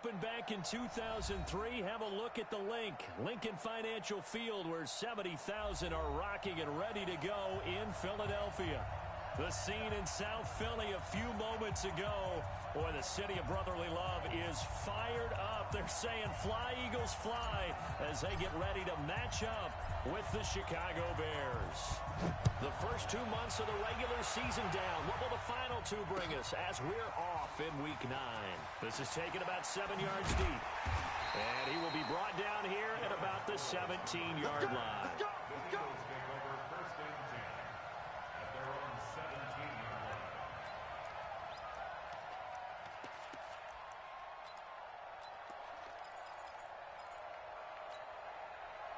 opened back in 2003. Have a look at the link. Lincoln Financial Field, where 70,000 are rocking and ready to go in Philadelphia. The scene in South Philly a few moments ago. Boy, the city of brotherly love is fired up. They're saying, "Fly, Eagles, fly," as they get ready to match up with the Chicago Bears. The first 2 months of the regular season down. What will the final two bring us as we're off in Week 9? This is taken about 7 yards deep. And he will be brought down here at about the 17-yard line. Let's go! Let's go! First and 10 at their own 17-yard line.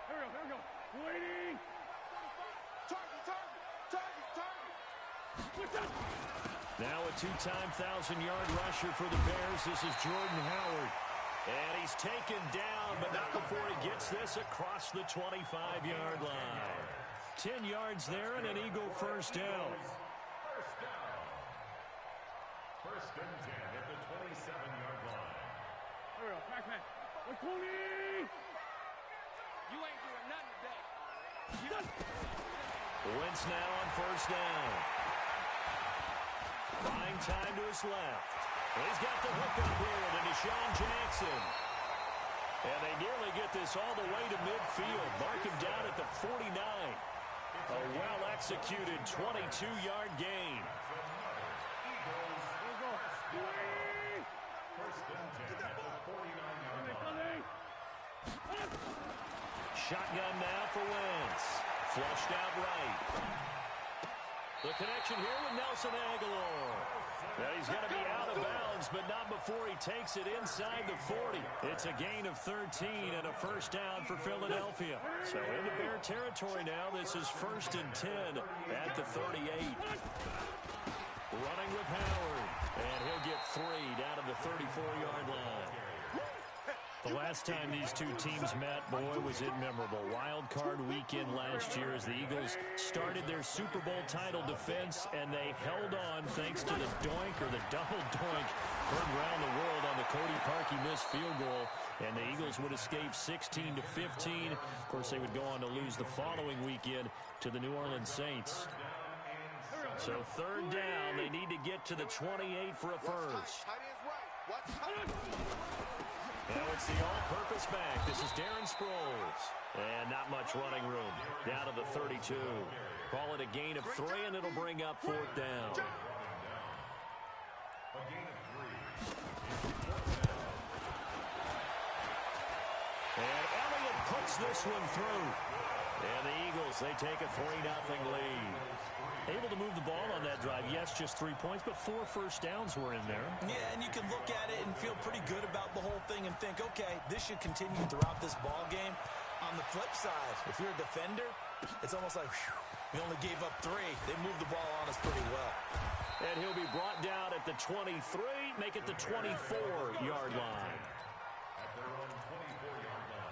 Here we go. Waiting. Target. Now a two-time 1,000-yard rusher for the Bears. This is Jordan Howard. And he's taken down, but not before he gets this across the 25-yard line. 10 yards there and an Eagle first down. First and 10 at the 27-yard line. Here we go. Back. 20. You ain't doing nothing today. Wentz now on first down. Buying time to his left. He's got the hook up here to Deshaun Jackson. And they nearly get this all the way to midfield. Mark him down at the 49. A well-executed 22-yard gain. First and 10 at the 49-yard line. Shotgun now for Wentz. Flushed out right. The connection here with Nelson Aguilar. Now he's going to be out of bounds, but not before he takes it inside the 40. It's a gain of 13 and a first down for Philadelphia. So into Bear territory now. This is first and 10 at the 38. Running with Howard. And he'll get 3 down to the 34-yard line. The last time these two teams met, boy, was it memorable. Wild card weekend last year as the Eagles started their Super Bowl title defense, and they held on thanks to the doink or the double doink heard around the world on the Cody Parkey missed field goal, and the Eagles would escape 16-15. Of course, they would go on to lose the following weekend to the New Orleans Saints. So third down, they need to get to the 28 for a first. Now it's the all-purpose back. This is Darren Sproles. And not much running room. Down to the 32. Call it a gain of 3, and it'll bring up fourth down. A gain of 3. And Elliott puts this one through. And the Eagles, they take a 3-0 lead. Able to move the ball on that drive. Yes, just 3 points, but 4 first downs were in there. Yeah, and you can look at it and feel pretty good about the whole thing and think, okay, this should continue throughout this ball game. On the flip side, if you're a defender, it's almost like, whew, we only gave up 3. They moved the ball on us pretty well. And he'll be brought down at the 23, make it the 24-yard line. At their own 24-yard line.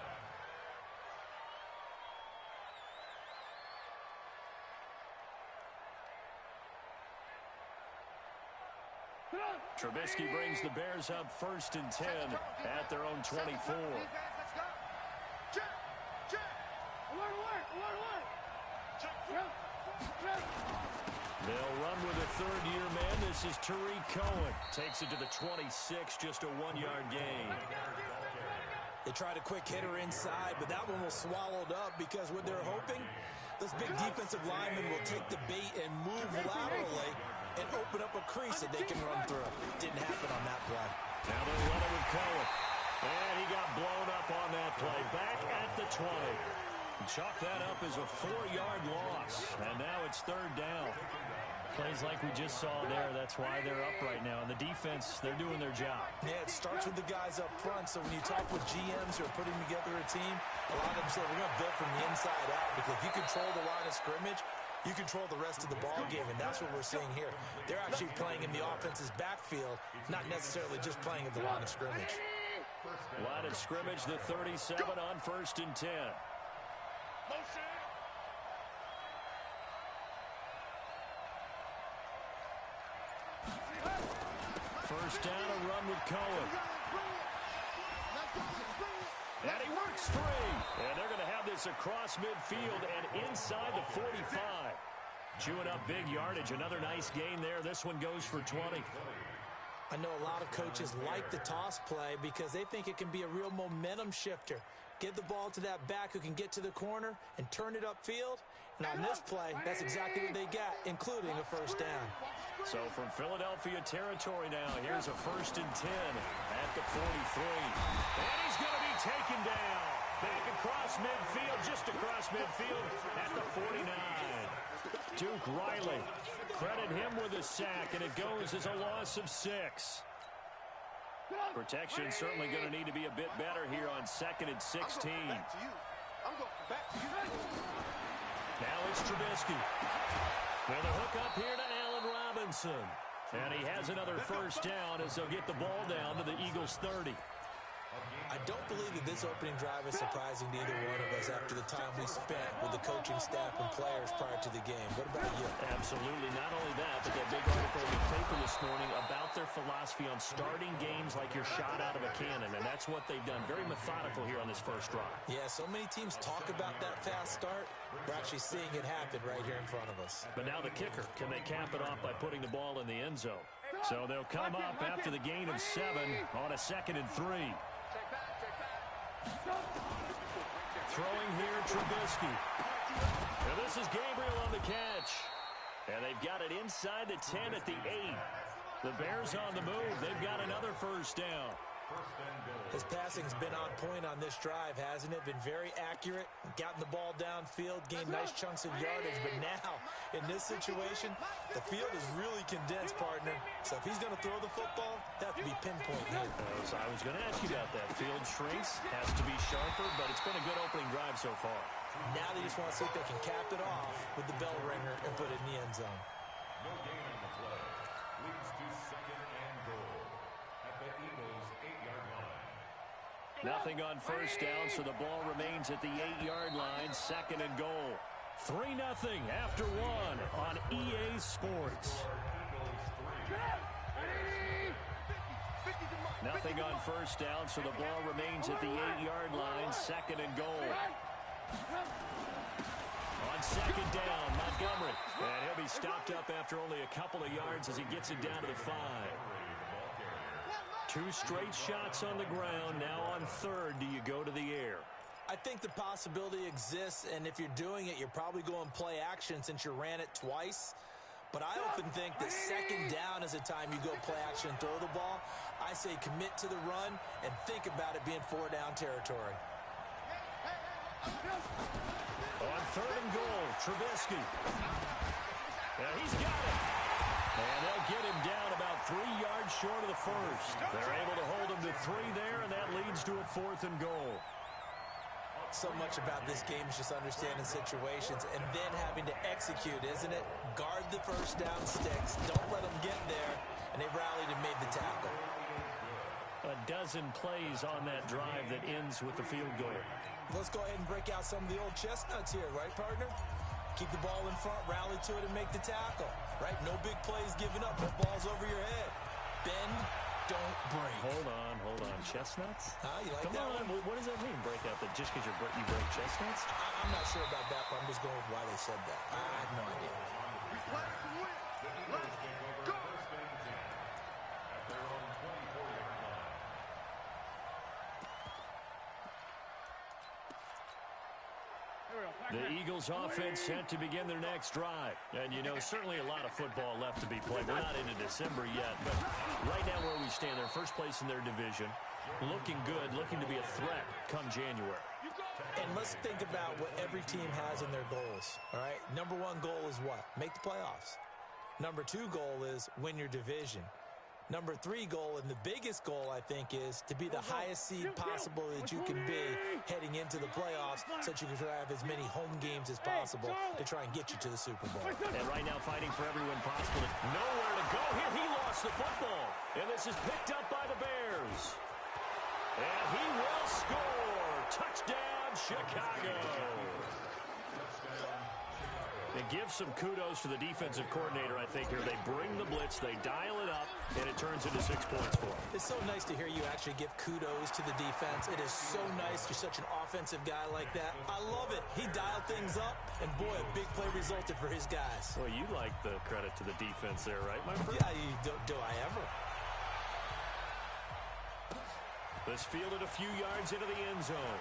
Trubisky brings the Bears up first and 10 at their own 24. They'll run with a third-year man. This is Tariq Cohen. Takes it to the 26, just a 1-yard gain. They tried a quick hitter inside, but that one was swallowed up because what they're hoping, those big defensive linemen will take the bait and move laterally and open up a crease that they can run through. Didn't happen on that play. Now they're running with Cohen. And he got blown up on that play. Back at the 20. Chalk that up as a 4-yard loss. And now it's third down. Plays like we just saw there. That's why they're up right now. And the defense, they're doing their job. Yeah, it starts with the guys up front. So when you talk with GMs who are putting together a team, a lot of them say we're going to build from the inside out. Because if you control the line of scrimmage, you control the rest of the ball game, and that's what we're seeing here. They're actually playing in the offense's backfield, not necessarily just playing at the line of scrimmage. Line of scrimmage, the 37 on first and 10. First down, a run with Cohen. And he works three. And they're going to have this across midfield and inside the 45. Chewing up big yardage. Another nice gain there. This one goes for 20. I know a lot of coaches like the toss play because they think it can be a real momentum shifter. Give the ball to that back who can get to the corner and turn it upfield. And on this play, that's exactly what they got, including a first down. So from Philadelphia territory now, here's a 1st and 10 at the 43. And he's going to be taken down. Back across midfield, just across midfield at the 49. Duke Riley, credit him with a sack, and it goes as a loss of 6. Protection certainly going to need to be a bit better here on 2nd and 16. Now it's Trubisky. With a hook up here to Allen Robinson. And he has another first down as they'll get the ball down to the Eagles' 30. I don't believe that this opening drive is surprising to either one of us after the time we spent with the coaching staff and players prior to the game. What about you? Absolutely. Not only that, but that big article in the paper this morning about their philosophy on starting games like you're shot out of a cannon, and that's what they've done. Very methodical here on this first drive. Yeah, so many teams talk about that fast start. We're actually seeing it happen right here in front of us. But now the kicker. Can they cap it off by putting the ball in the end zone? So they'll come up after the gain of 7 on a 2nd and 3. Throwing here, Trubisky. And this is Gabriel on the catch. And they've got it inside the 10 at the 8. The Bears on the move. They've got another first down. His passing's been on point on this drive, hasn't it? Been very accurate, gotten the ball downfield, gained nice chunks of yardage. But now, in this situation, the field is really condensed, partner. So if he's going to throw the football, that has to be pinpoint here. So I was going to ask you about that. Field shrinks, has to be sharper, but it's been a good opening drive so far. Now they just want to see if they can cap it off with the bell ringer and put it in the end zone. No gain on the play. Leads to 2nd and goal at the Eagles' 8-yard line. Nothing on first down, so the ball remains at the 8-yard line. 2nd and goal. 3-0 after 1 on EA Sports. Nothing on first down, so the ball remains at the 8-yard line. 2nd and goal. On 2nd down, Montgomery. And he'll be stopped up after only a couple of yards as he gets it down to the 5. 2 straight shots on the ground. Now on 3rd, do you go to the air? I think the possibility exists, and if you're doing it, you're probably going play action since you ran it twice. But I often think that 2nd down is a time you go play action and throw the ball. I say commit to the run and think about it being 4-down territory. On 3rd and goal, Trubisky. And he's got it. And they'll get him down about 3 yards short of the first. They're able to hold him to 3 there, and that leads to a 4th and goal. So much about this game is just understanding situations and then having to execute, isn't it? Guard the first down sticks. Don't let them get there. And they rallied and made the tackle. A dozen plays on that drive that ends with the field goal. Let's go ahead and break out some of the old chestnuts here, right, partner? Keep the ball in front, rally to it, and make the tackle, right? No big plays given up. No balls over your head. Bend, don't break. Hold on. Chestnuts? You like Come that on. one? What does that mean, break out? That just because you break chestnuts? I'm not sure about that, but I'm just going with why they said that. I have no idea. The Eagles offense set to begin their next drive. And, you know, certainly a lot of football left to be played. We're not into December yet, but right now where we stand, they're first place in their division. Looking good, looking to be a threat come January. And let's think about what every team has in their goals, all right? Number 1 goal is what? Make the playoffs. Number 2 goal is win your division. Number 3 goal, and the biggest goal, I think, is to be the highest seed possible that you can be heading into the playoffs so that you can have as many home games as possible to try and get you to the Super Bowl. And right now fighting for every win possible. Nowhere to go here. He lost the football. And this is picked up by the Bears. And he will score. Touchdown, Chicago. And give some kudos to the defensive coordinator, I think, here. They bring the blitz, they dial it up, and it turns into 6 points for them. It's so nice to hear you actually give kudos to the defense. It is so nice. You're such an offensive guy like that. I love it. He dialed things up, and boy, a big play resulted for his guys. Well, you like the credit to the defense there, right, my friend? Yeah, do I ever? This fielded a few yards into the end zone.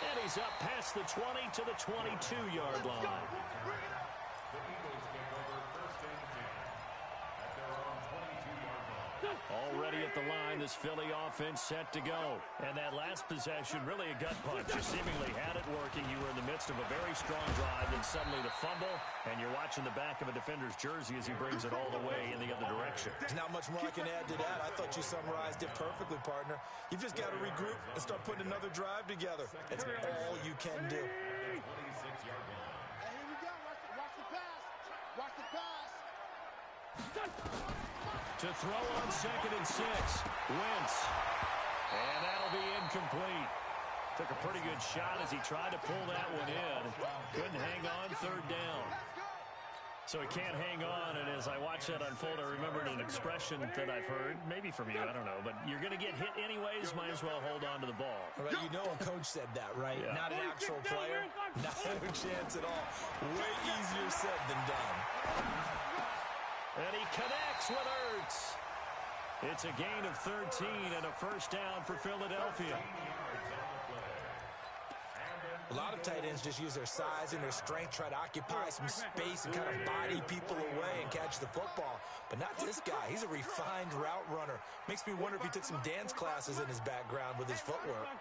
And he's up past the 20 to the 22-yard line. The Eagles take over first and 10 at their own 22-yard line. Already at the line, this Philly offense set to go. And that last possession, really a gut punch. You seemingly had it working. You were in the midst of a very strong drive, then suddenly the fumble, and you're watching the back of a defender's jersey as he brings it all the way in the other direction. There's not much more I can add to that. I thought you summarized it perfectly, partner. You've just got to regroup and start putting another drive together. That's all you can do. 26-yard line. Hey, here we go. Watch the pass. Watch the pass. To throw on 2nd and 6. Wentz. And that'll be incomplete. Took a pretty good shot as he tried to pull that one in. Couldn't hang on 3rd down. So he can't hang on, and as I watch that unfold, I remembered an expression that I've heard, maybe from you, I don't know, but you're going to get hit anyways, might as well hold on to the ball. Right, you know a coach said that, right? Yeah. Not an actual player. Not a chance at all. Way easier said than done. And he connects with Ertz. It's a gain of 13 and a first down for Philadelphia. A lot of tight ends just use their size and their strength, try to occupy some space and kind of body people away and catch the football. But not this guy. He's a refined route runner. Makes me wonder if he took some dance classes in his background with his footwork. On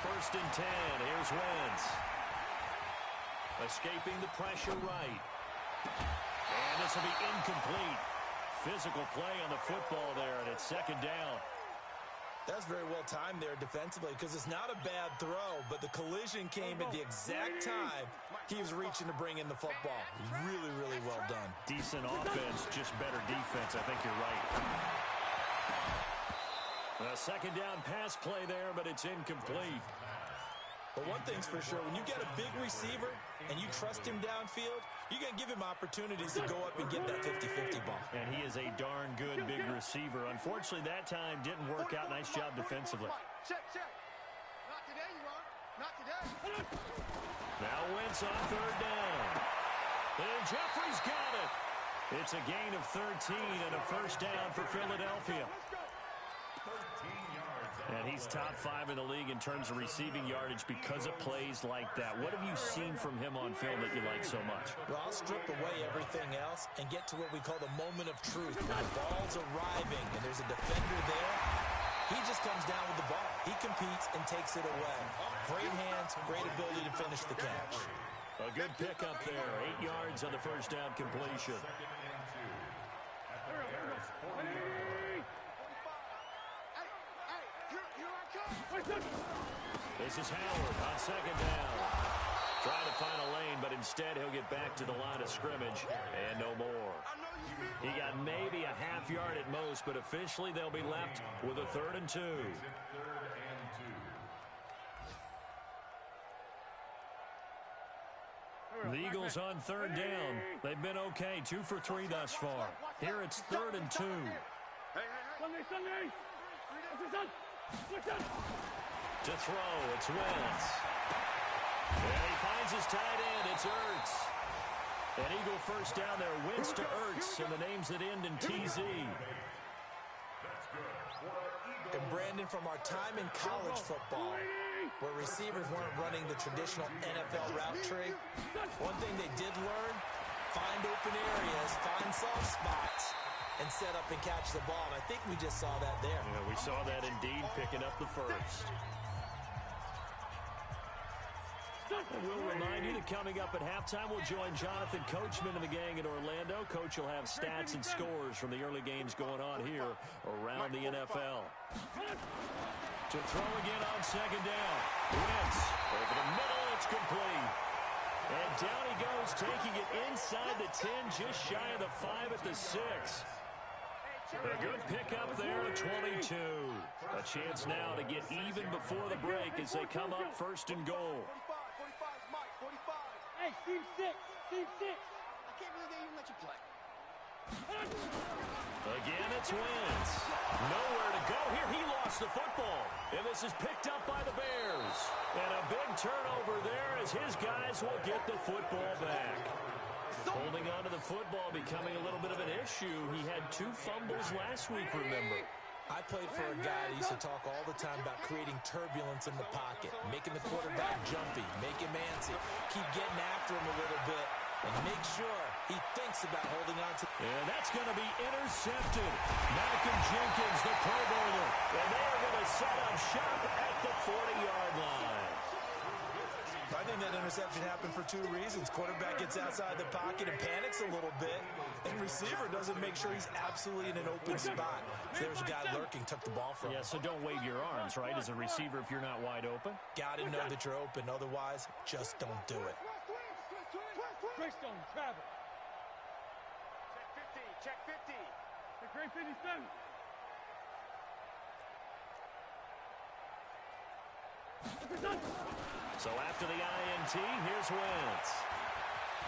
1st and 10, here's Wentz. Escaping the pressure right. And this will be incomplete. Physical play on the football there, and it's 2nd down. That's very well timed there defensively because it's not a bad throw, but the collision came at the exact time he was reaching to bring in the football. Really, really well done. Decent offense, just better defense. I think you're right. A 2nd down pass play there, but it's incomplete. But one thing's for sure, when you get a big receiver and you trust him downfield, you're going to give him opportunities to go up and get that 50-50 ball. And he is a darn good big receiver. Unfortunately, that time didn't work out. Nice job defensively. Check. Not today, you are. Not today. Now Wentz on 3rd down. And Jeffrey's got it. It's a gain of 13 and a first down for Philadelphia. And he's top 5 in the league in terms of receiving yardage because of plays like that. What have you seen from him on film that you like so much? Well, I'll strip away everything else and get to what we call the moment of truth. When the ball's arriving and there's a defender there, he just comes down with the ball. He competes and takes it away. Great hands, great ability to finish the catch. A good pickup there. 8 yards on the first down completion. This is Howard on 2nd down. Trying to find a lane, but instead he'll get back to the line of scrimmage and no more. He got maybe a half yard at most, but officially they'll be left with a 3rd and 2. The Eagles on 3rd down. They've been okay, 2 for 3 thus far. Here it's 3rd and 2. Sunday. To throw, it's Wentz. And he finds his tight end, it's Ertz. An Eagle first down there, Wentz to Ertz, and the names that end in TZ. And Brandon, from our time in college football, where receivers weren't running the traditional NFL route tree, one thing they did learn, find open areas, find soft spots, and set up and catch the ball. And I think we just saw that there. Yeah, we saw that indeed, picking up the first. And we'll remind you that coming up at halftime, we'll join Jonathan Coachman and the gang in Orlando. Coach will have stats and scores from the early games going on here around the NFL. To throw again on 2nd down. Wentz over the middle, it's complete. And down he goes, taking it inside the 10, just shy of the 5 at the 6. A good pickup there at 22. A chance now to get even before the break as they come up first and goal. 45 is Mike, 45. Hey, team 6, team 6. I can't believe they even let you play. Again, it's Wentz. Nowhere to go here. He lost the football. And this is picked up by the Bears. And a big turnover there as his guys will get the football back. Holding on to the football becoming a little bit of an issue. He had 2 fumbles last week, remember. I played for a guy that used to talk all the time about creating turbulence in the pocket, making the quarterback jumpy, make him antsy, keep getting after him a little bit, and make sure he thinks about holding on to. And that's going to be intercepted. Malcolm Jenkins, the Pro Bowler. And they are going to set up shop at the 40-yard line. I think that interception happened for 2 reasons. Quarterback gets outside the pocket and panics a little bit, and receiver doesn't make sure he's absolutely in an open spot. So there's a guy lurking, took the ball from him. Yeah, so don't wave your arms, right, as a receiver if you're not wide open? Got to know that you're open. Otherwise, just don't do it. Greystone, travel. Check 50, check 50. The great 57. So after the INT, here's Wentz.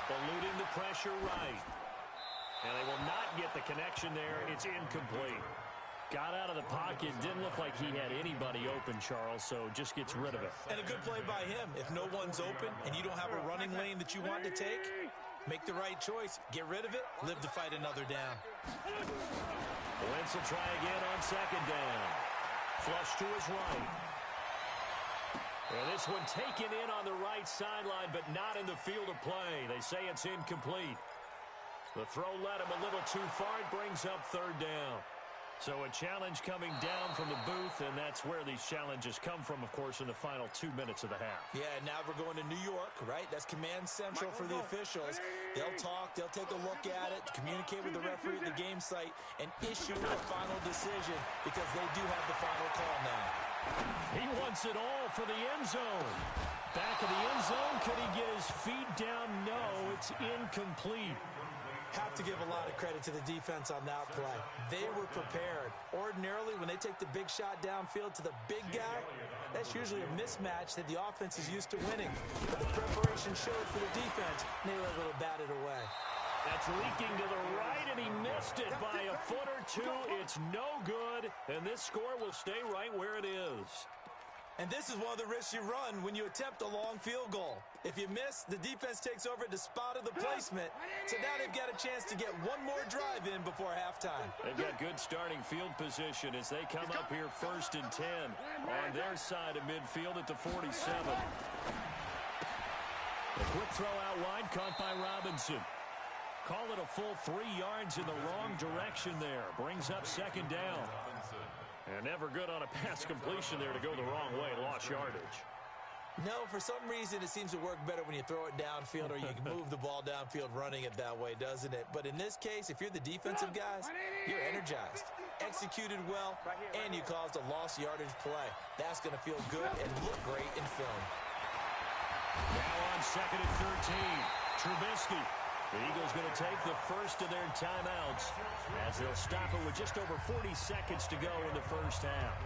Eluding the pressure right. And they will not get the connection there. It's incomplete. Got out of the pocket. Didn't look like he had anybody open, Charles, so just gets rid of it. And a good play by him. If no one's open and you don't have a running lane that you want to take, make the right choice. Get rid of it. Live to fight another down. Wentz will try again on second down. Flush to his right. And this one taken in on the right sideline, but not in the field of play. They say it's incomplete. The throw led him a little too far. It brings up third down. So a challenge coming down from the booth, and that's where these challenges come from, of course, in the final 2 minutes of the half. Yeah, now we're going to New York, right? That's command central for the officials. They'll talk, they'll take a look at it, communicate with the referee at the game site, and issue a final decision because they do have the final call now. He wants it all for the end zone. Back of the end zone, could he get his feet down? No, it's incomplete. Have to give a lot of credit to the defense on that play. They were prepared. Ordinarily, when they take the big shot downfield to the big guy, that's usually a mismatch that the offense is used to winning. But the preparation showed for the defense, and they were able to bat it away. That's leaking to the right, and he missed it by a foot or two. It's no good, and this score will stay right where it is. And this is one of the risks you run when you attempt a long field goal. If you miss, the defense takes over at the spot of the placement. So now they've got a chance to get one more drive in before halftime. They've got good starting field position as they come up here first and 10 on their side of midfield at the 47. A quick throw out wide, caught by Robinson. Call it a full 3 yards in the wrong direction there. Brings up second down. And never good on a pass completion there to go the wrong way. Lost yardage. No, for some reason it seems to work better when you throw it downfield or you can move the ball downfield running it that way, doesn't it? But in this case, if you're the defensive guys, you're energized, executed well, and you caused a lost yardage play. That's going to feel good and look great in film. Now on second and 13, Trubisky. The Eagles going to take the first of their timeouts as they'll stop it with just over 40 seconds to go in the first half.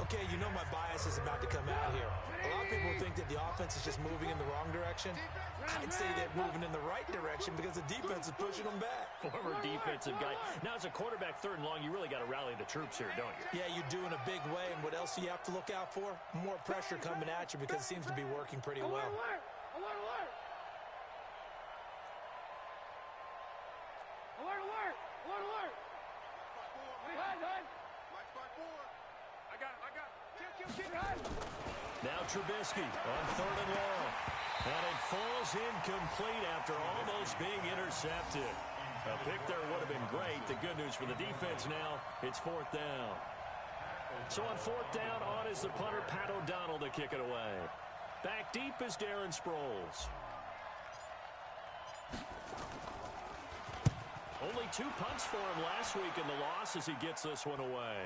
Okay, you know my bias is about to come out here. A lot of people think that the offense is just moving in the wrong direction. I'd say they're moving in the right direction because the defense is pushing them back. Former defensive guy. Now, as a quarterback, third and long, you really got to rally the troops here, don't you? Yeah, you do in a big way. And what else do you have to look out for? More pressure coming at you because it seems to be working pretty well. Alert! Alert! Alert! Alert! Alert! Alert! Alert! Hide! Mike by 4. I got him. Kill. Now Trubisky on third and long. And it falls incomplete after almost being intercepted. A pick there would have been great. The good news for the defense now, it's fourth down. So on fourth down, on is the punter, Pat O'Donnell, to kick it away. Back deep is Darren Sproles. Only 2 punts for him last week in the loss as he gets this one away.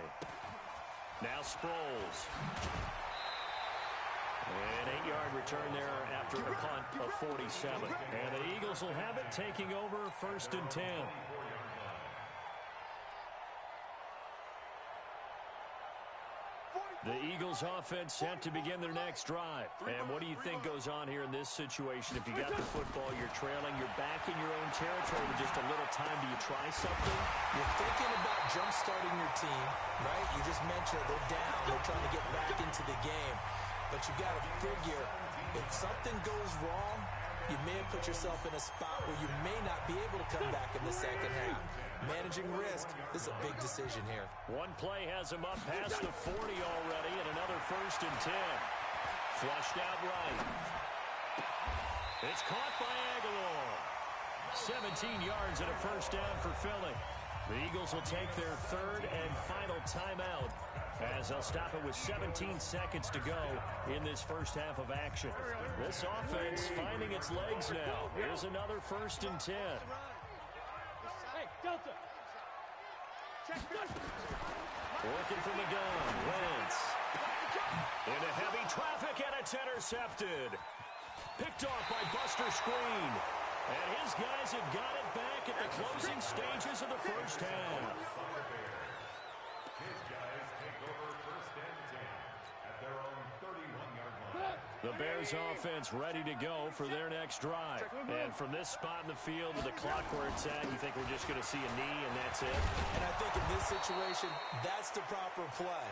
Now Sproles. An 8-yard return there after a punt of 47. And the Eagles will have it, taking over first and 10. Eagles offense set to begin their next drive. And what do you think goes on here in this situation? If you got the football, you're trailing, you're back in your own territory with just a little time. Do you try something? You're thinking about jump-starting your team, right? You just mentioned they're down. They're trying to get back into the game. But you got to figure, if something goes wrong, you may have put yourself in a spot where you may not be able to come back in the second half. Managing risk, this is a big decision here. One play has him up past the 40 already, and another 1st and 10. Flushed out right. It's caught by Aguilar. 17 yards and a 1st down for Philly. The Eagles will take their 3rd and final timeout as they'll stop it with 17 seconds to go in this first half of action. This offense finding its legs now. Here's another 1st and 10. Hey, Delta. Working from the gun. Wentz. Into heavy traffic, and it's intercepted. Picked off by Buster Screen. And his guys have got it back at the closing stages of the first half. His guys take over 1st and 10 at their own 31-yard line. The Bears offense ready to go for their next drive. And from this spot in the field with the clock where it's at, you think we're just going to see a knee and that's it? And I think in this situation, that's the proper play.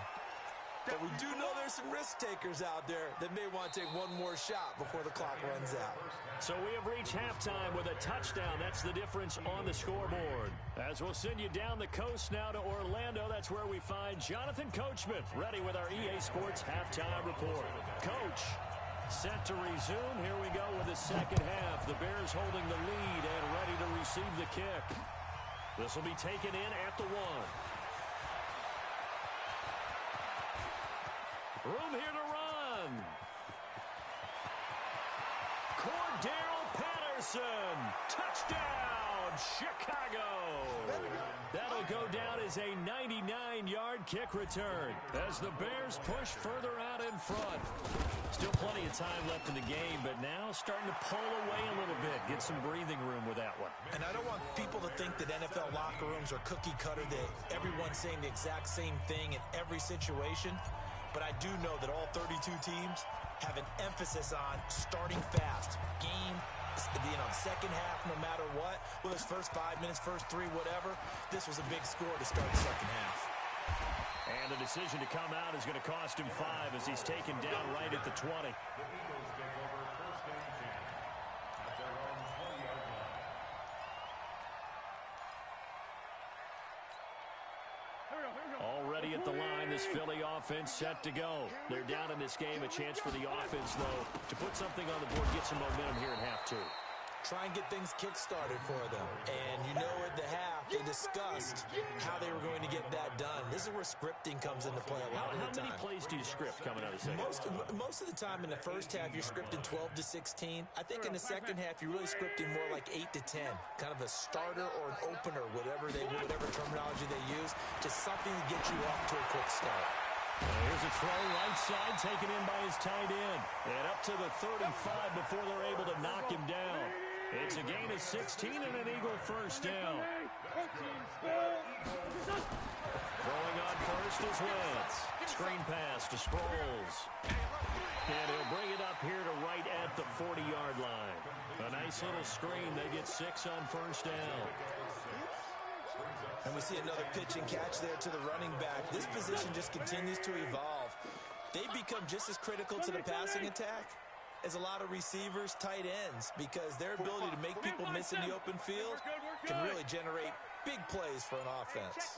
But we do know there's some risk takers out there that may want to take one more shot before the clock runs out. So we have reached halftime with a touchdown. That's the difference on the scoreboard. As we'll send you down the coast now to Orlando, that's where we find Jonathan Coachman, ready with our EA Sports halftime report. Coach, set to resume. Here we go with the second half. The Bears holding the lead and ready to receive the kick. This will be taken in at the 1. Room here to run. Cordell Patterson. Touchdown, Chicago. That'll go down as a 99-yard kick return as the Bears push further out in front. Still plenty of time left in the game, but now starting to pull away a little bit. Get some breathing room with that one. And I don't want people to think that NFL locker rooms are cookie cutter, that everyone's saying the exact same thing in every situation. But I do know that all 32 teams have an emphasis on starting fast. Game, second half, no matter what. Well, those first 5 minutes, first 3, whatever. This was a big score to start the second half. And the decision to come out is going to cost him 5 as he's taken down right at the 20. The Eagles take over 1st and 10 at their own 20-yard line. Already at the line, this Philly offense set to go. They're down in this game. A chance for the offense, though, to put something on the board, get some momentum here in half 2. Try and get things kick-started for them. And you know at the half, they discussed how they were going to get that done. This is where scripting comes into play a lot of the time. How many plays do you script coming out of the second? Most of the time in the first half, you're scripting 12 to 16. I think in the second half, you're really scripting more like 8 to 10. Kind of a starter or an opener, whatever terminology they use. Just something to get you off to a quick start. Here's a throw right side taken in by his tight end. And up to the 35 before they're able to knock him down. It's a gain of 16 and an Eagle 1st down. Throwing on first is Wentz. Screen pass to Sproles. And he'll bring it up here to right at the 40-yard line. A nice little screen. They get 6 on 1st down. And we see another pitch and catch there to the running back. This position just continues to evolve. They become just as critical to the passing attack as a lot of receivers, tight ends, because their ability to make people miss in the open field can really generate big plays for an offense.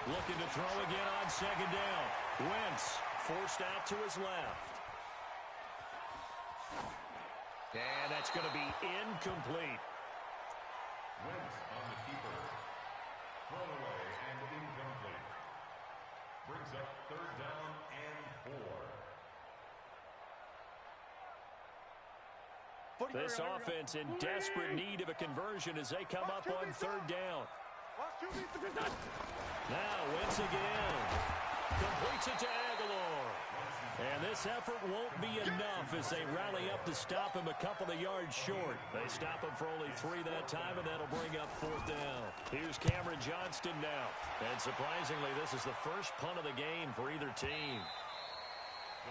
Looking to throw again on second down. Wentz forced out to his left. And that's going to be incomplete. Wentz on the keeper. Thrown away and incomplete. Brings up 3rd down and 4. This offense in desperate need of a conversion as they come up on 3rd down. Now Wentz again. Completes it to Aguilar. And this effort won't be enough as they rally up to stop him a couple of yards short. They stop him for only 3 that time, and that'll bring up 4th down. Here's Cameron Johnston now. And surprisingly, this is the first punt of the game for either team.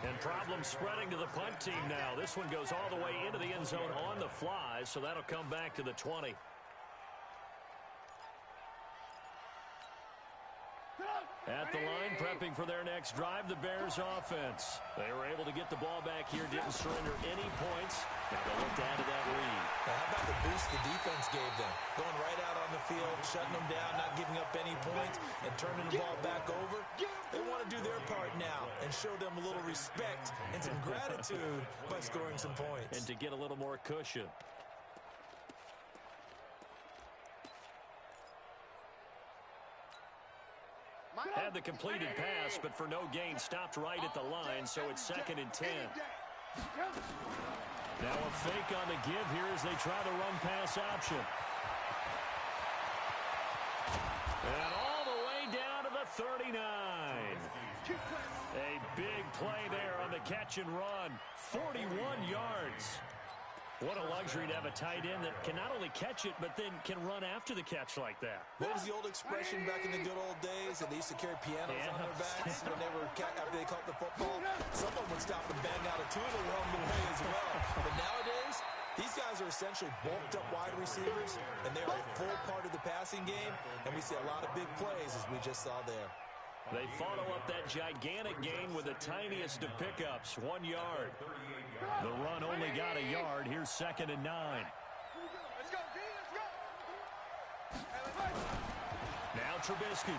And problems spreading to the punt team now. This one goes all the way into the end zone on the fly, so that'll come back to the 20. At the line, prepping for their next drive, the Bears offense. They were able to get the ball back here, didn't surrender any points. Now they look to add to that lead. Now, how about the boost the defense gave them? Going right out on the field, shutting them down, not giving up any points, and turning the ball back over. They want to do their part now and show them a little respect and some gratitude by scoring some points. And to get a little more cushion. Had the completed pass, but for no gain, stopped right at the line, so it's 2nd and 10. Now a fake on the give here as they try the run pass option. And all the way down to the 39. A big play there on the catch and run. 41 yards. What a luxury to have a tight end that can not only catch it, but then can run after the catch like that. What was the old expression back in the good old days? They used to carry pianos on their backs when they were after they caught the football. Someone would stop and bang out a tune along the way as well. But nowadays, these guys are essentially bulked up wide receivers, and they are a full part of the passing game, and we see a lot of big plays as we just saw there. They follow up that gigantic gain with the tiniest of pickups, 1 yard. The run only got a yard. Here's 2nd and 9. Let's go, D, let's go. Now Trubisky.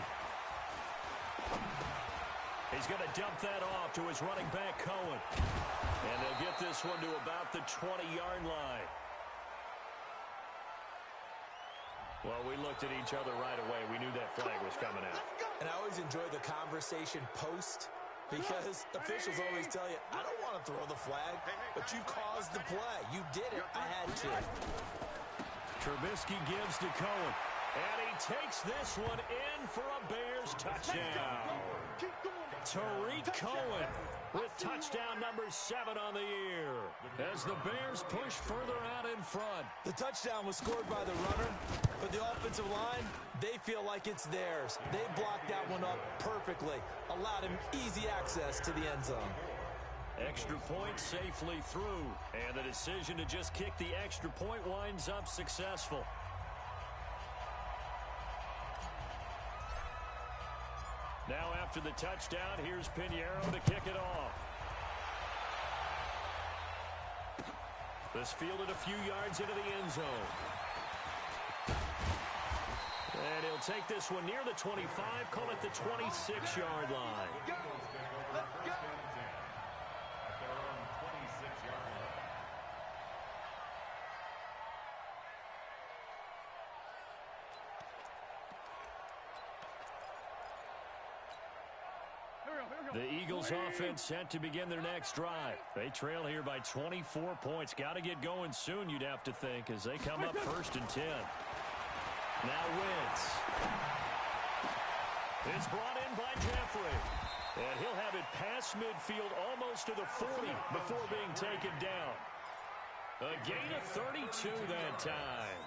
He's going to dump that off to his running back, Cohen. And they'll get this one to about the 20-yard line. Well, we looked at each other right away. We knew that flag was coming out. And I always enjoy the conversation post, because officials always tell you, I don't want to throw the flag, but you caused the play. You did it. I had to. Trubisky gives to Cohen. And he takes this one in for a Bears touchdown. Tariq Cohen with touchdown number 7 on the year as the Bears push further out in front. The touchdown was scored by the runner, but the offensive line, they feel like it's theirs. They blocked that one up perfectly, allowed him easy access to the end zone. Extra point safely through, and the decision to just kick the extra point winds up successful. Now after the touchdown, here's Pinheiro to kick it off. This fielded a few yards into the end zone. And he'll take this one near the 25, call it the 26-yard line. The Eagles offense set to begin their next drive. They trail here by 24 points. Got to get going soon, you'd have to think, as they come up 1st and 10. Now Wentz. It's brought in by Jeffrey. And he'll have it past midfield almost to the 40 before being taken down. A gain of 32 that time.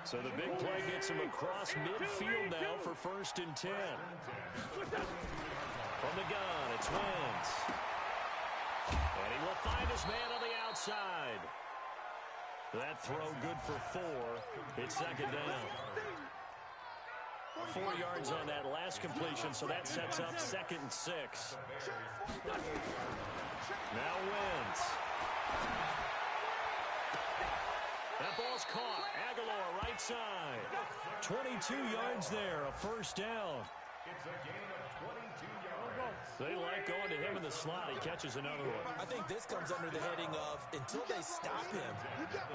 So the big play gets him across midfield now for 1st and 10. From the gun, it's Wentz. And he will find his man on the outside. That throw good for 4. It's 2nd down. 4 yards on that last completion, so that sets up 2nd and 6. Now Wentz. That ball's caught. Aguilar right side. 22 yards there, a 1st down. It's a gain of 22 yards. They like going to him in the slot. He catches another one. I think this comes under the heading of, until they stop him,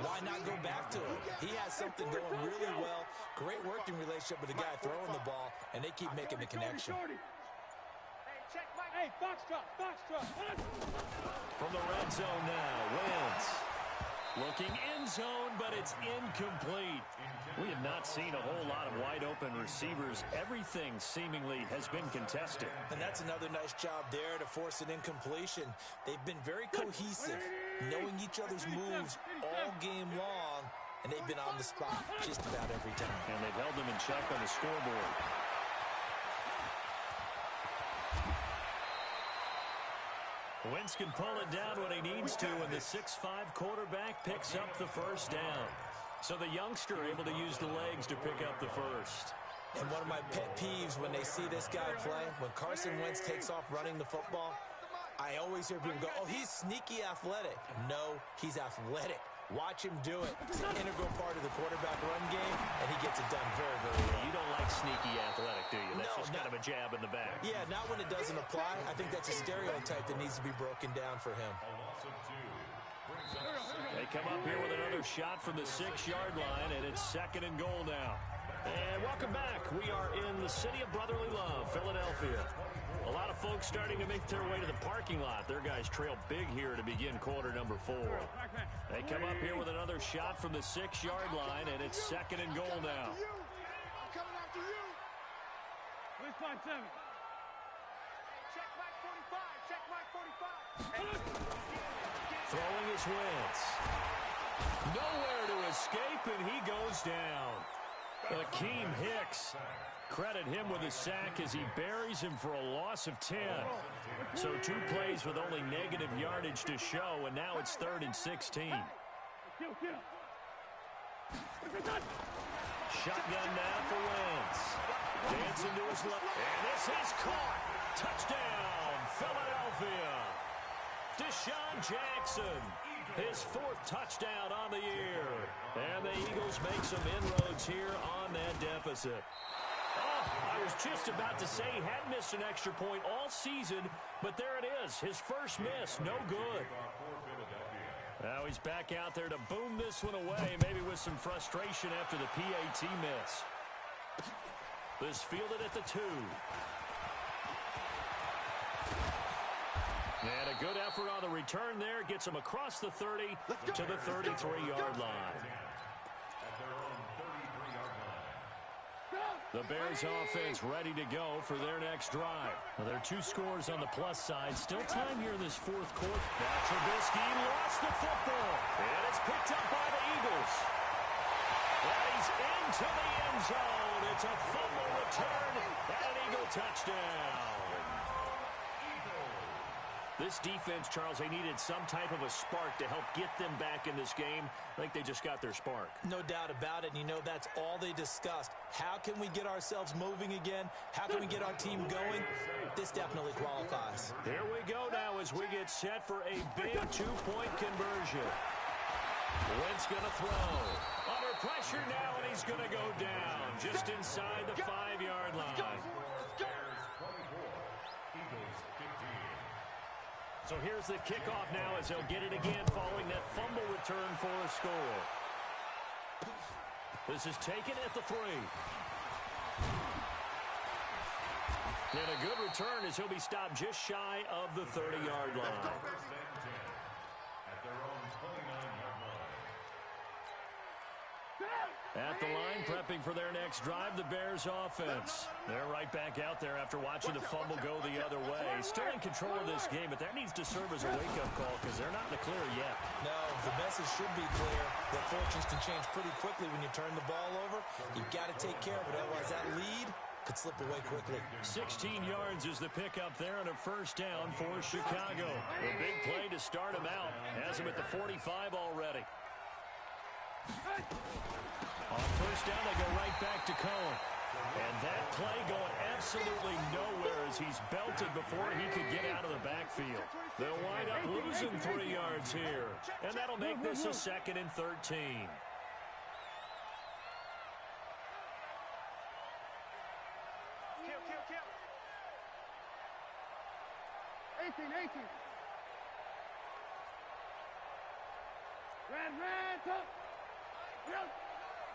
why not go back to him? He has something going really well. Great working relationship with the guy throwing the ball, and they keep making the connection. Hey, foxtrot. From the red zone now, Wentz. Looking in zone, but it's incomplete. We have not seen a whole lot of wide-open receivers. Everything seemingly has been contested. And that's another nice job there to force an incompletion. They've been very cohesive, knowing each other's moves all game long, and they've been on the spot just about every time. And they've held them in check on the scoreboard. Wentz can pull it down when he needs to, and the 6'5 quarterback picks up the first down. So the youngster able to use the legs to pick up the first. And one of my pet peeves when they see this guy play, when Carson Wentz takes off running the football, I always hear people go, oh, he's sneaky athletic. No, he's athletic. Watch him do it. It's an integral part of the quarterback run game, and he gets it done very, very well. You don't like sneaky athletic, do you? That's just kind of a jab in the back. Yeah, not when it doesn't apply. I think that's a stereotype that needs to be broken down for him. They come up here with another shot from the 6-yard line, and it's 2nd and goal now. And welcome back. We are in the city of brotherly love, Philadelphia. A lot of folks starting to make their way to the parking lot. Their guys trail big here to begin quarter number 4. They come up here with another shot from the 6-yard line, and it's 2nd and goal now. I'm coming after you. Where's 5-7? Check Mike 45. Check Mike 45. Throwing his Wentz. Nowhere to escape, and he goes down. Akeem Hicks. Credit him with a sack as he buries him for a loss of 10. So 2 plays with only negative yardage to show, and now it's 3rd and 16. Shotgun now for Wentz. Dancing to his left. And this is caught. Touchdown, Philadelphia. Deshaun Jackson. His 4th touchdown on the year. And the Eagles make some inroads here on that deficit. Oh, I was just about to say he hadn't missed an extra point all season, but there it is. His first miss, no good. Now he's back out there to boom this one away, maybe with some frustration after the PAT miss. This fielded at the 2. And a good effort on the return there. Gets him across the 30 to the 33-yard line. The Bears offense ready to go for their next drive. Now, there are 2 scores on the plus side. Still time here in this 4th quarter. Now Trubisky lost the football. And it's picked up by the Eagles. And he's into the end zone. It's a fumble return and an Eagle touchdown. This defense, Charles, they needed some type of a spark to help get them back in this game. I think they just got their spark. No doubt about it. And you know, that's all they discussed. How can we get ourselves moving again? How can we get our team going? This definitely qualifies. Here we go now as we get set for a big 2-point conversion. Wentz going to throw. Under pressure now, and he's going to go down just inside the 5-yard line. So here's the kickoff now as they'll get it again following that fumble return for a score. This is taken at the 3. And a good return as he'll be stopped just shy of the 30-yard line. At the line, prepping for their next drive, the Bears offense. They're right back out there after watching the fumble go the other way. Still in control of this game, but that needs to serve as a wake-up call because they're not in the clear yet. No, the message should be clear that fortunes can change pretty quickly when you turn the ball over. You've got to take care of it, otherwise that lead could slip away quickly. 16 yards is the pickup there and a first down for Chicago. A big play to start him out. Has him at the 45 already. On first down, they go right back to Cohen. And that play going absolutely nowhere as he's belted before he could get out of the backfield. They'll wind up losing 3 yards here. And that'll make this a 2nd and 13. Kill. 18. Red, top. Yep.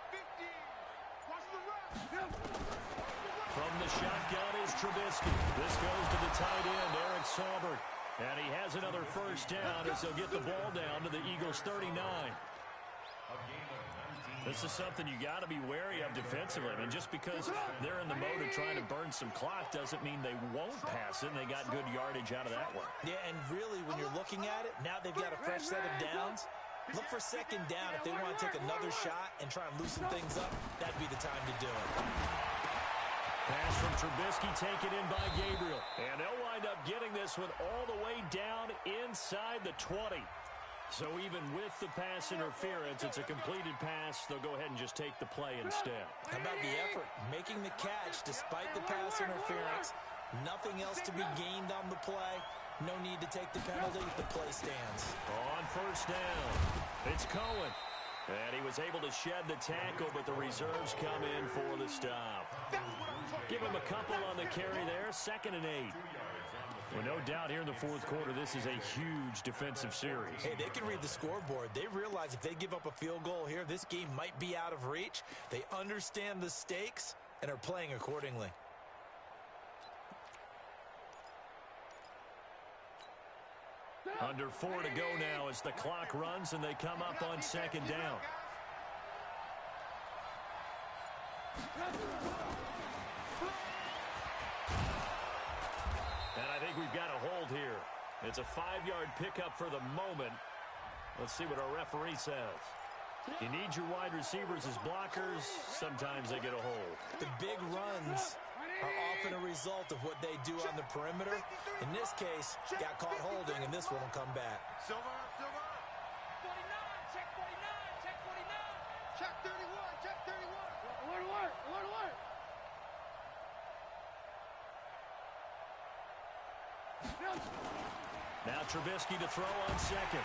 50. Watch the run. From the shotgun is Trubisky. This goes to the tight end, Eric Saubert. And he has another first down as they'll get the ball down to the Eagles' 39. This is something you got to be wary of defensively. I mean, just because they're in the mode of trying to burn some clock doesn't mean they won't pass it, and they got good yardage out of that one. Yeah, and really, when you're looking at it, now they've got a fresh set of downs. Look for second down if they want to take another shot and try and loosen things up. That'd be the time to do it. Pass from Trubisky taken in by Gabriel. And they'll wind up getting this one all the way down inside the 20. So even with the pass interference, it's a completed pass. They'll go ahead and just take the play instead. How about the effort? Making the catch despite the pass interference. Nothing else to be gained on the play. No need to take the penalty. The play stands. On first down, it's Cohen. And he was able to shed the tackle, but the reserves come in for the stop. Give him a couple on the carry there. 2nd and 8. Well, no doubt here in the fourth quarter, this is a huge defensive series. Hey, they can read the scoreboard. They realize if they give up a field goal here, this game might be out of reach. They understand the stakes and are playing accordingly. Under 4 to go now as the clock runs and they come up on 2nd down. And I think we've got a hold here. It's a 5-yard pickup for the moment. Let's see what our referee says. You need your wide receivers as blockers. Sometimes they get a hold. The big runs are often a result of what they do on the perimeter. In this case, got caught holding, and this one will come back. Silver. 49, check 49, check 49. Check 31, check 31. Alert, alert. Now Trubisky to throw on 2nd.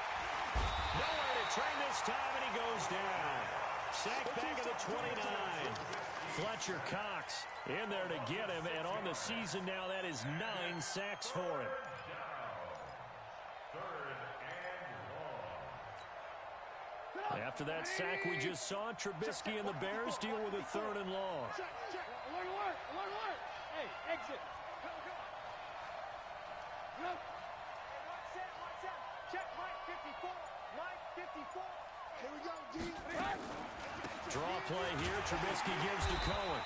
Nowhere to turn this time, and he goes down. Sacked back at the 29. Fletcher Cox in there to get him, and on the season now, that is 9 sacks for him. After that sack we just saw, Trubisky and the Bears deal with a 3rd and long. Check. Alert. Hey, exit. Go. Watch out. Check Mike 54. Mike 54. Here we go, G. Draw play here. Trubisky gives to Cohen.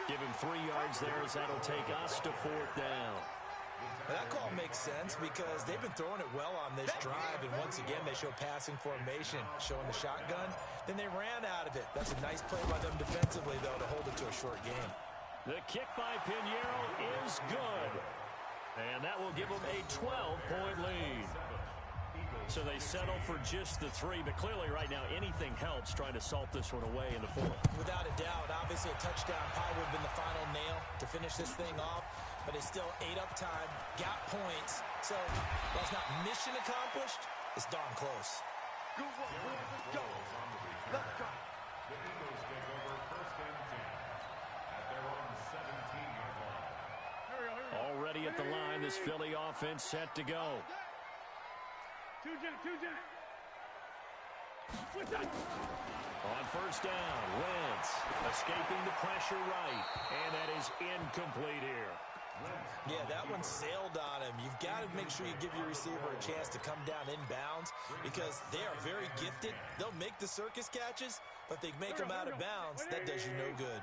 Give him 3 yards there as that'll take us to 4th down. Now, that call makes sense because they've been throwing it well on this drive, and once again they show passing formation, showing the shotgun. Then they ran out of it. That's a nice play by them defensively, though, to hold it to a short game. The kick by Pinheiro is good. And that will give them a 12-point lead. So they settle for just the 3, but clearly right now anything helps trying to salt this one away in the 4th. Without a doubt, obviously a touchdown probably would have been the final nail to finish this thing off, but it's still 8 up time, got points. So while it's not mission accomplished, it's darn close. Good one, let's go. Let's go. The Eagles take over 1st and 10 at their own 17-yard line. Already at the line, this Philly offense set to go. Two Jack. What's that? On first down, Wentz escaping the pressure right, and that is incomplete here. Yeah, that one sailed on him. You've got to make sure you give your receiver a chance to come down inbounds because they are very gifted. They'll make the circus catches, but they make them out of bounds. That does you no good.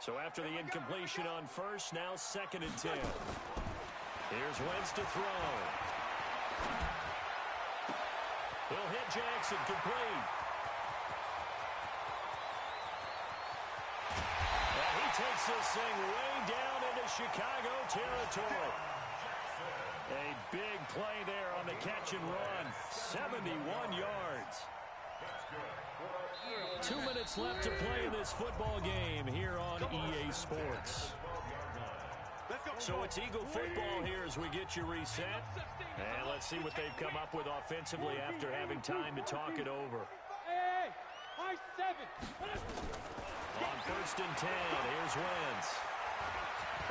So after the incompletion on first, now 2nd and 10. Here's Wentz to throw. He'll hit Jackson, complete. And he takes this thing way down into Chicago territory. A big play there on the catch and run. 71 yards. 2 minutes left to play in this football game here on EA Sports. So it's Eagle football here as we get you reset. And let's see what they've come up with offensively after having time to talk it over. Hey, high 7. On first and 10, here's Wentz.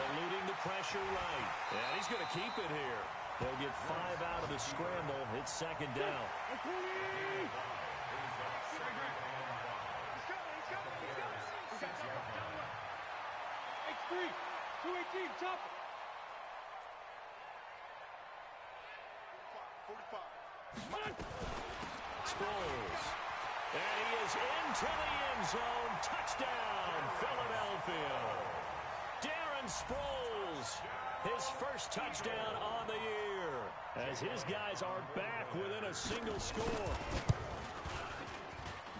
Eluding the pressure right. And he's going to keep it here. They'll get 5 out of the scramble. It's 2nd down. X3, 218, chopper. 45. Sproles. And he is goes into the end zone. Touchdown, Philadelphia. Darren Sproles, his first touchdown on the year, as his guys are back within a single score.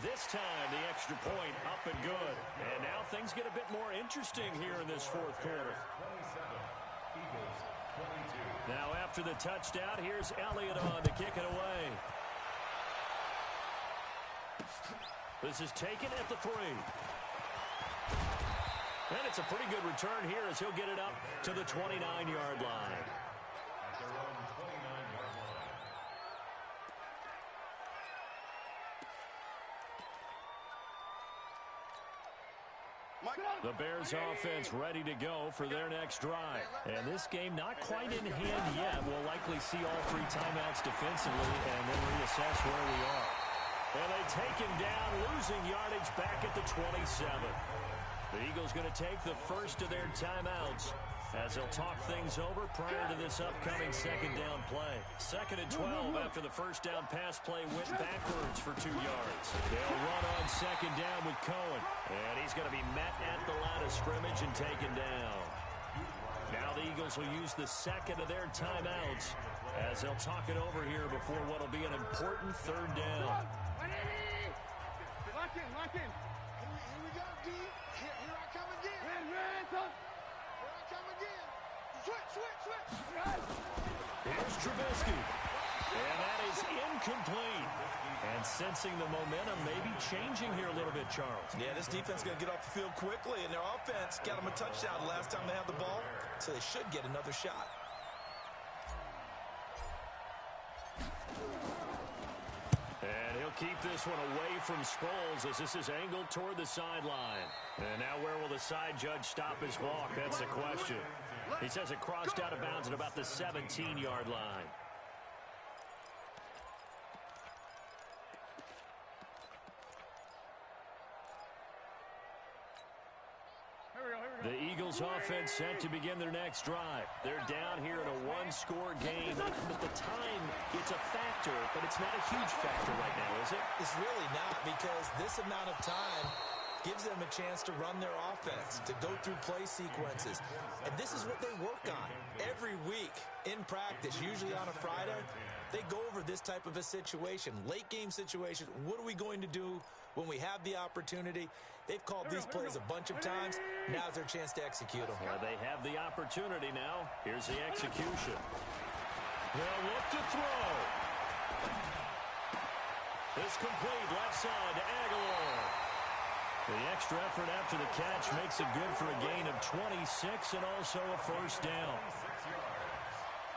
This time, the extra point up and good. And now things get a bit more interesting here in this fourth quarter. 27, Eagles 22. Now after the touchdown, here's Elliott on to kick it away. This is taken at the 3. And it's a pretty good return here as he'll get it up to the 29-yard line. At their own 29-yard line. The Bears offense ready to go for their next drive. And this game not quite in hand yet. We'll likely see all 3 timeouts defensively and then reassess where we are. And they take him down, losing yardage back at the 27. The Eagles going to take the first of their timeouts as they'll talk things over prior to this upcoming second down play. 2nd and 12 after the first down pass play went backwards for 2 yards. They'll run on second down with Cohen. And he's going to be met at the line of scrimmage and taken down. Now the Eagles will use the second of their timeouts as they'll talk it over here before what will be an important third down. Lock in, lock in. Here we go, D. Here I come again. Red, son. Here I come again. Switch. Here's Trubisky. And that is incomplete. And sensing the momentum maybe changing here a little bit, Charles. Yeah, this defense is going to get off the field quickly, and their offense got them a touchdown the last time they had the ball, so they should get another shot. And he'll keep this one away from Sproles as this is angled toward the sideline. And now where will the side judge stop his walk? That's the question. He says it crossed out of bounds at about the 17-yard line. The Eagles offense set to begin their next drive. They're down here in a one-score game. At the time, it's a factor, but it's not a huge factor right now, is it? It's really not, because this amount of time gives them a chance to run their offense, to go through play sequences. And this is what they work on every week in practice, usually on a Friday. They go over this type of a situation, late game situation. What are we going to do when we have the opportunity? They've called these plays a bunch of times. Now's their chance to execute them. Well, they have the opportunity now. Here's the execution. They'll look to throw. It's complete left side to Aguilar. The extra effort after the catch makes it good for a gain of 26 and also a first down.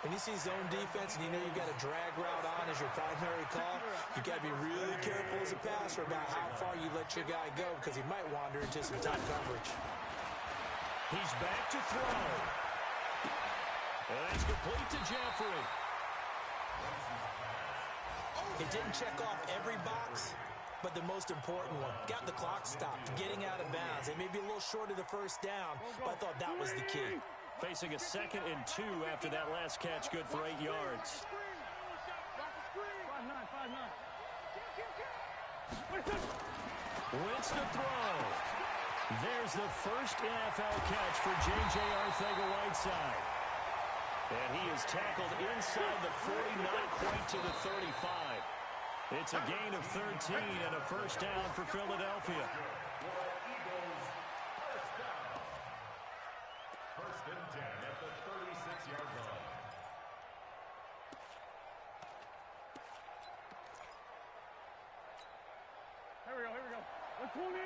When you see zone defense and you know you've got a drag route on as your primary call, you've got to be really careful as a passer about how far you let your guy go, because he might wander into some tight coverage. He's back to throw. And that's complete to Jeffrey. He didn't check off every box, but the most important one. Got the clock stopped, getting out of bounds. They may be a little short of the first down, but I thought that was the key. Facing a 2nd and 2 after that last catch, good for 8 yards. 5-9. Wins to throw. There's the first NFL catch for J.J. Arcega-Whiteside. And he is tackled inside the 40, not quite to the 35. It's a gain of 13 and a first down for Philadelphia. First and 10 at the 36-yard line. Here we go. 120.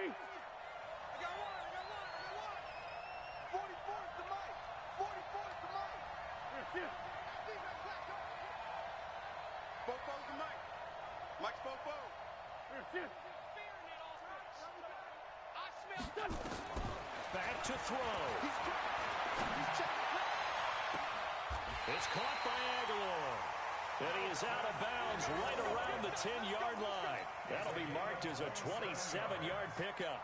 I got one. 44 is the mic. 44 is the mic. Yes. Bofo's the mic. Mike's Bofo. Yes. I smell. Back to throw. He's checking. It's caught by Aguilar. And he is out of bounds right around the 10-yard line. That'll be marked as a 27-yard pickup.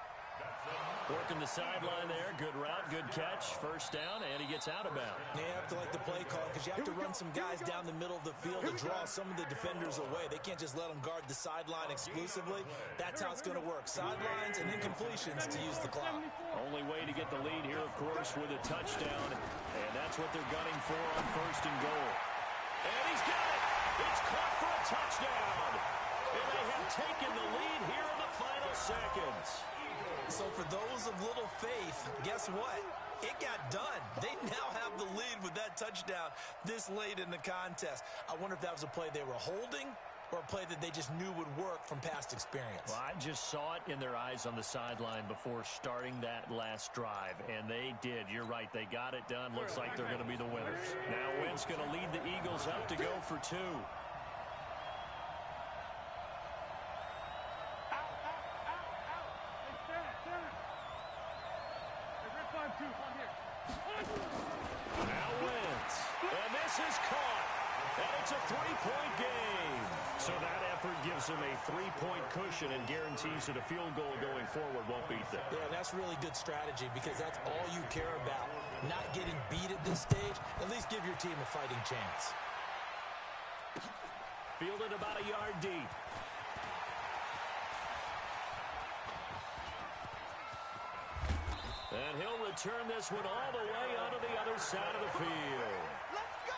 Working the sideline there. Good route, good catch. First down, and he gets out of bounds. You have to like the play call because you have to run some guys down the middle of the field to draw some of the defenders away. They can't just let them guard the sideline exclusively. That's how it's going to work. Sidelines and then completions to use the clock. Only way to get the lead here, of course, with a touchdown. And that's what they're gunning for on first and goal. And he's got it. It's caught for a touchdown. And they have taken the lead here in the final seconds. So for those of little faith, guess what? It got done. They now have the lead with that touchdown this late in the contest. I wonder if that was a play they were holding or a play that they just knew would work from past experience. Well, I just saw it in their eyes on the sideline before starting that last drive, and they did. You're right. They got it done. Looks like they're going to be the winners. Now Wentz going to lead the Eagles up to go for two. Now Wentz, and this is caught, and it's a three-point game. So that effort gives him a three-point cushion and guarantees that a field goal going forward won't beat them. Yeah, that's really good strategy because that's all you care about. Not getting beat at this stage, at least give your team a fighting chance. Fielded about a yard deep. And he'll return this one all the way onto the other side of the field. Let's go!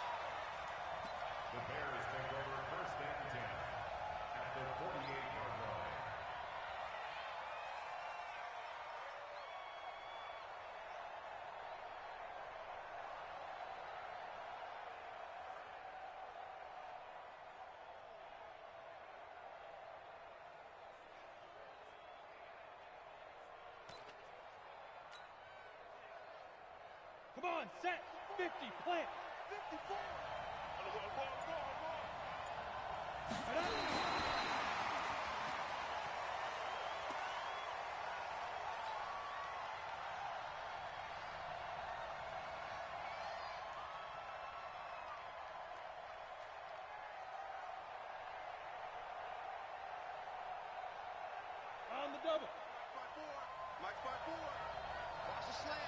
The Bears take over first and 10 at the 48-yard line. Come on, set, 50, plant, 54. On the double. Mike by four. Watch the slant.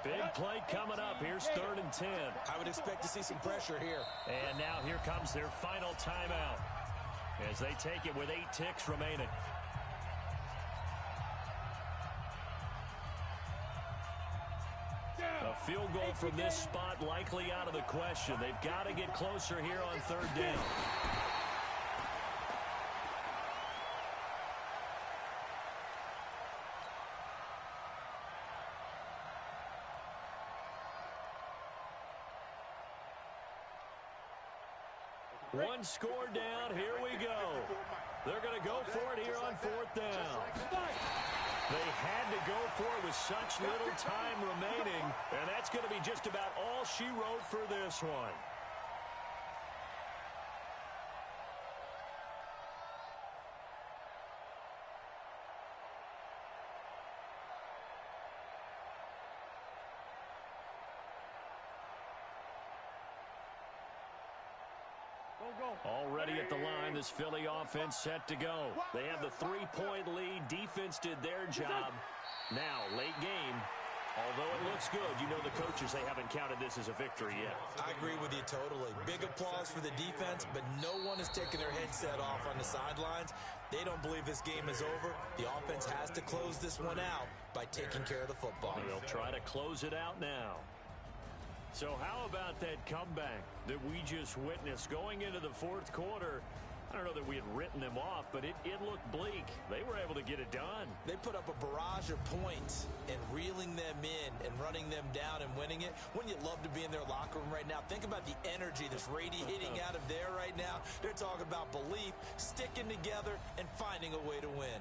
Big play coming up. Here's 3rd and 10. I would expect to see some pressure here. And now here comes their final timeout as they take it with 8 ticks remaining. A field goal from this spot likely out of the question. They've got to get closer here on 3rd down. One score down. Here we go. They're going to go for it here on 4th down. They had to go for it with such little time remaining, and that's going to be just about all she wrote for this one. Already at the line, this Philly offense set to go. They have the 3-point lead. Defense did their job. Now, late game. Although it looks good, you know the coaches, they haven't counted this as a victory yet. I agree with you totally. Big applause for the defense, but no one is taking their headset off on the sidelines. They don't believe this game is over. The offense has to close this one out by taking care of the football. They'll try to close it out now. So how about that comeback that we just witnessed going into the 4th quarter? I don't know that we had written them off, but it looked bleak. They were able to get it done. They put up a barrage of points and reeling them in and running them down and winning it. Wouldn't you love to be in their locker room right now? Think about the energy that's radiating out of there right now. They're talking about belief, sticking together, and finding a way to win.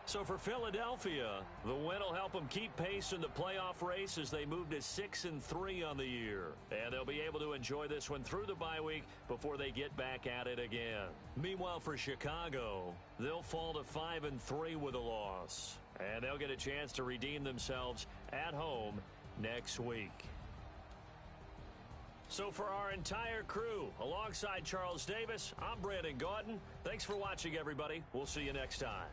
So for Philadelphia, the win will help them keep pace in the playoff race as they move to 6-3 on the year. And they'll be able to enjoy this one through the bye week before they get back at it again. Meanwhile, for Chicago, they'll fall to 5-3 with a loss. And they'll get a chance to redeem themselves at home next week. So for our entire crew, alongside Charles Davis, I'm Brandon Gaudin. Thanks for watching, everybody. We'll see you next time.